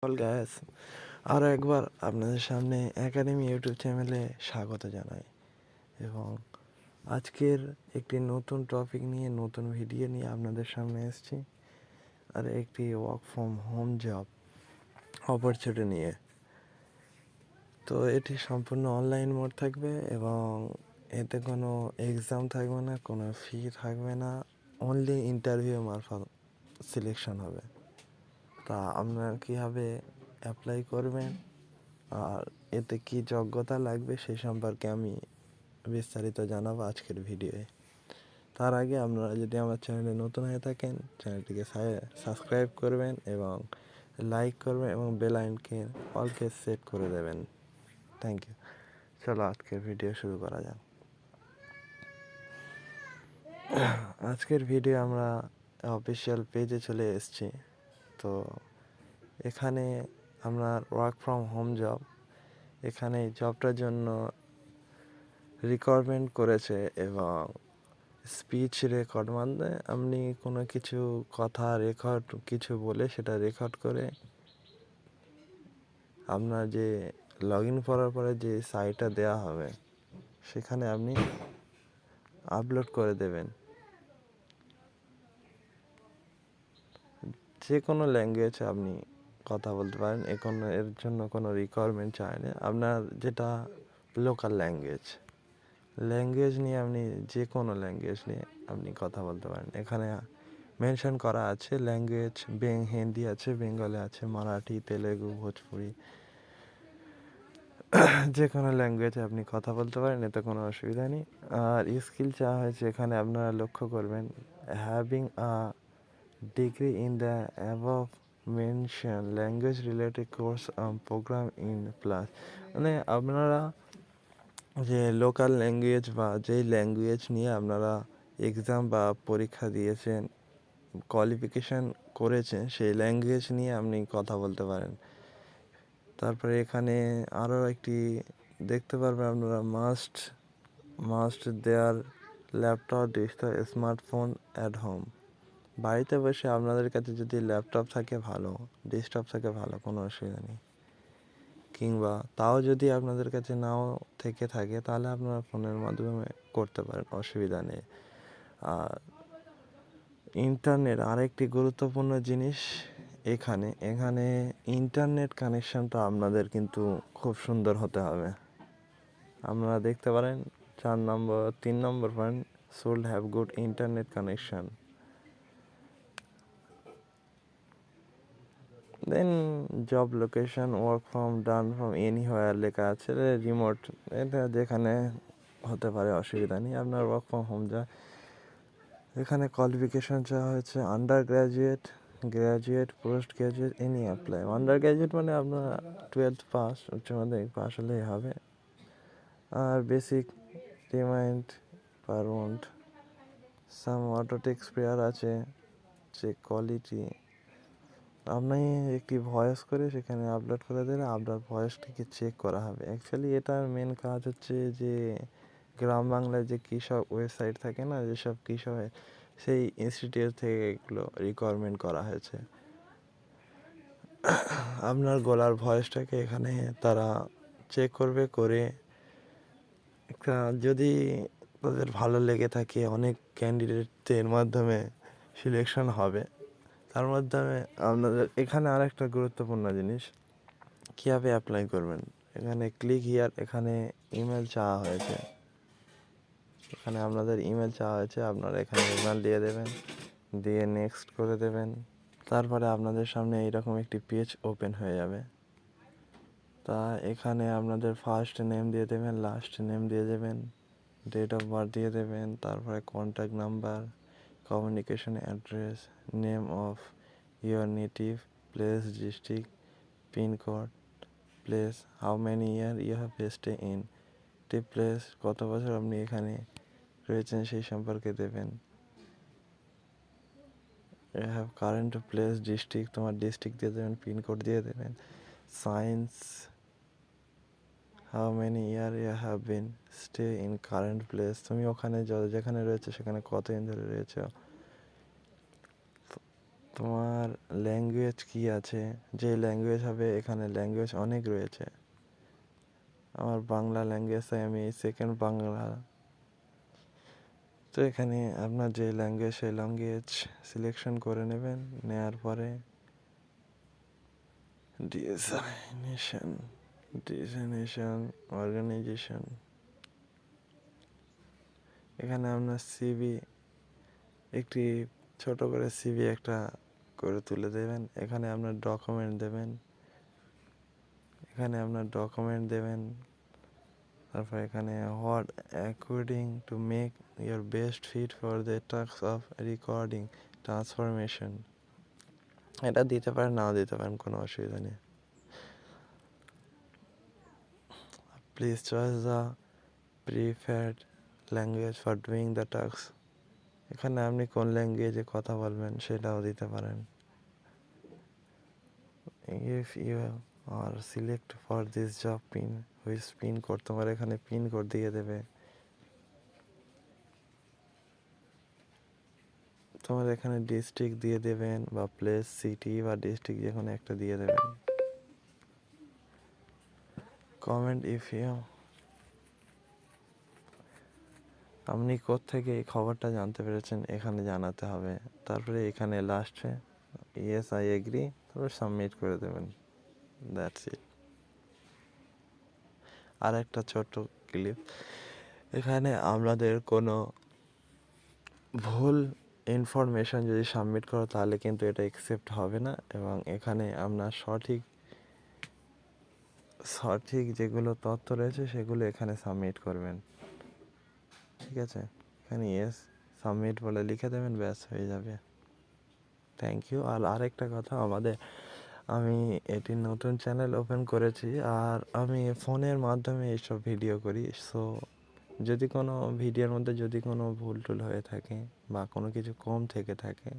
All guys, আরও একবার আপনাদের সামনে একাডেমি ইউটিউব চ্যানেলে স্বাগত জানাই। এবং আজকের একটি নতুন টপিক নিয়ে, নতুন ভিডিও নিয়ে আপনাদের সামনে এসেছি। আর একটি work from home job opportunity নিয়ে। তো এটি সম্পূর্ণ অনলাইন মোড থাকবে এবং এতে কোনো এক্সাম থাকবে না, কোনো ফি থাকবে না, অনলি ইন্টারভিউ মারফত সিলেকশন হবে। তা আপনারা কীভাবে অ্যাপ্লাই করবেন আর এতে কি যোগ্যতা লাগবে সেই সম্পর্কে আমি বিস্তারিত জানাবো আজকের ভিডিওয়ে। তার আগে আপনারা যদি আমার চ্যানেলে নতুন হয়ে থাকেন, চ্যানেলটিকে সাবস্ক্রাইব করবেন এবং লাইক করবেন এবং বেল আইকনকে অলকে সেট করে দেবেন। Thank you. চলো আজকের ভিডিও শুরু করা যাক। আজকের ভিডিও আমরা অফিসিয়াল পেজে চলে এসেছি। তো এখানে আপনার ওয়ার্ক ফ্রম হোম জব, এখানে জবটার জন্য রিকোয়ারমেন্ট করেছে এবং স্পিচ রেকর্ড, মানে আপনি কোনো কিছু কথা রেকর্ড কিছু বলে সেটা রেকর্ড করে আপনার যে লগ ইন করার পরে যে সাইটটা দেওয়া হবে সেখানে আপনি আপলোড করে দেবেন। যে কোনো ল্যাঙ্গুয়েজে আপনি কথা বলতে পারেন, এর জন্য কোনো রিকোয়ারমেন্ট চায় না। আপনার যেটা লোকাল ল্যাঙ্গুয়েজ নিয়ে আপনি যে কোনো ল্যাঙ্গুয়েজ নিয়ে আপনি কথা বলতে পারেন। এখানে মেনশন করা আছে ল্যাঙ্গুয়েজ, হিন্দি আছে, বেঙ্গলি আছে, মারাঠি, তেলেগু, ভোজপুরি, যে কোনো ল্যাঙ্গুয়েজে আপনি কথা বলতে পারেন, এতে কোনো অসুবিধা নেই। আর স্কিল চাওয়া হয়েছে এখানে, আপনারা লক্ষ্য করবেন having a degree in the above mention language related course programme in plus, মানে আপনারা যে লোকাল ল্যাঙ্গুয়েজ বা যেই ল্যাঙ্গুয়েজ নিয়ে আপনারা এক্সাম বা পরীক্ষা দিয়েছেন, কোয়ালিফিকেশান করেছেন, সেই ল্যাঙ্গুয়েজ নিয়ে আপনি কথা বলতে পারেন। তারপরে এখানে আরও একটি দেখতে পারবেন আপনারা, must their laptop, desktop, smartphone at home. বাড়িতে বসে আপনাদের কাছে যদি ল্যাপটপ থাকে ভালো, ডেস্কটপ থাকে ভালো, কোনো অসুবিধা নেই। কিংবা তাও যদি আপনাদের কাছে নাও থেকে থাকে তাহলে আপনারা ফোনের মাধ্যমে করতে পারেন, অসুবিধা নেই। আর ইন্টারনেট আরেকটি গুরুত্বপূর্ণ জিনিস, এখানে ইন্টারনেট কানেকশানটা আপনাদের কিন্তু খুব সুন্দর হতে হবে। আপনারা দেখতে পারেন 3 নম্বর point, should have good internet connection. Then job location, work from done from anywhere লেখা আছে, রিমোট, এটা যেখানে হতে পারে, অসুবিধা নেই। আপনার ওয়ার্ক ফ্রম হোম এখানে কোয়ালিফিকেশান চাওয়া হয়েছে under graduate, post graduate, any apply. Under graduate মানে আপনার 12th পাস, উচ্চ মাধ্যমিক পাস হলেই হবে। আর বেসিক রিমাইন্ড পারমন্ট, সাম অটোটেক স্প্রেয়ার আছে, চেক কোয়ালিটি। আপনি একটি ভয়েস করে সেখানে আপলোড করে দিলে আপনার ভয়েসটিকে চেক করা হবে। অ্যাকচুয়ালি এটার মেন কাজ হচ্ছে যে গ্রাম বাংলায় যে কৃষক ওয়েবসাইট থাকে না, যেসব কৃষক, সেই ইনস্টিটিউট থেকে এগুলো রিকোয়ারমেন্ট করা হয়েছে। আপনার গলার ভয়েসটাকে এখানে তারা চেক করবে, করে একটা যদি তাদের ভালো লেগে থাকে, অনেক ক্যান্ডিডেটদের মাধ্যমে সিলেকশন হবে। তার মাধ্যমে আপনাদের এখানে আরেকটা গুরুত্বপূর্ণ জিনিস, কীভাবে অ্যাপ্লাই করবেন। এখানে ক্লিক হিয়ার, এখানে ইমেল চাওয়া হয়েছে, এখানে আপনাদের ইমেল চাওয়া হয়েছে, আপনারা এখানে ইমেল দিয়ে দেবেন, দিয়ে নেক্সট করে দেবেন। তারপরে আপনাদের সামনে এইরকম একটি পেজ ওপেন হয়ে যাবে। তা এখানে আপনাদের ফার্স্ট নেম দিয়ে দেবেন, লাস্ট নেম দিয়ে দেবেন, ডেট অফ বার্থ দিয়ে দেবেন, তারপরে contact number, communication address, name of your native place, district, pin code, place, how many year you have stay in the place, কত বছর আপনি এখানে রয়েছেন সেই সম্পর্কে দেবেন। You have current place, district, তোমার ডিস্ট্রিক্ট দিয়ে দেবেন, পিনকোড দিয়ে দেবেন। Since, how many year you have been stay in current place, তুমি ওখানে যেখানে রয়েছে সেখানে কতদিন ধরে রয়েছে। তোমার ল্যাঙ্গুয়েজ কি আছে, যে ল্যাঙ্গুয়েজ হবে, এখানে ল্যাঙ্গুয়েজ অনেক রয়েছে। আমার বাংলা ল্যাঙ্গুয়েজ, তাই আমি সেকেন্ড বাংলা। তো এখানে আপনার যে ল্যাঙ্গুয়েজ, সেই ল্যাঙ্গুয়েজ সিলেকশন করে নেবেন। নেওয়ার পরে ডিজাইনেশন অর্গানাইজেশন, এখানে আপনার সিভি, একটি ছোট করে সিভি একটা করে তুলে দেবেন। এখানে আপনার ডকুমেন্ট দেবেন, তারপর এখানে what according to make your best fit for the task of recording transformation, এটা দিতে পারেন, নাও দিতে পারেন, কোনো অসুবিধা নেই। Please choice the preferred language for doing the task, এখানে আপনি কোন ল্যাঙ্গুয়েজে কথা বলবেন সেটাও দিতে পারেন। If you are select for this job pin, which pin code, তোমার এখানে পিন কোড দিয়ে দেবে। তোমার এখানে ডিস্ট্রিক্ট দিয়ে দেবেন, বা প্লেস, সিটি বা ডিস্ট্রিক্ট, যে কোনো একটা দিয়ে দেবেন। কমেন্ট ইফ ইউ, আপনি কোত্থেকে এই খবরটা জানতে পেরেছেন এখানে জানাতে হবে। তারপরে এখানে লাস্টে ইয়েস আই এগ্রি, তারপর সাবমিট করে দেবেন। That's it. আর একটা ছোট্ট ক্লিপ, এখানে আপনাদের কোনো ভুল ইনফরমেশন যদি সাবমিট করো তাহলে কিন্তু এটা অ্যাকসেপ্ট হবে না, এবং এখানে আপনার সঠিক যেগুলো তথ্য রয়েছে সেগুলো এখানে সাবমিট করবেন। ঠিক আছে, এখানে ইয়েস সাবমিট বলে লিখে দেবেন, ব্যাস হয়ে যাবে। Thank you. আর আরেকটা কথা, আমি এটি নতুন চ্যানেল ওপেন করেছি, আর আমি ফোনের মাধ্যমে এইসব ভিডিও করি। সো যদি কোনো ভিডিওর মধ্যে যদি কোনো ভুল টুল হয়ে থাকে বা কোনো কিছু কম থেকে থাকে,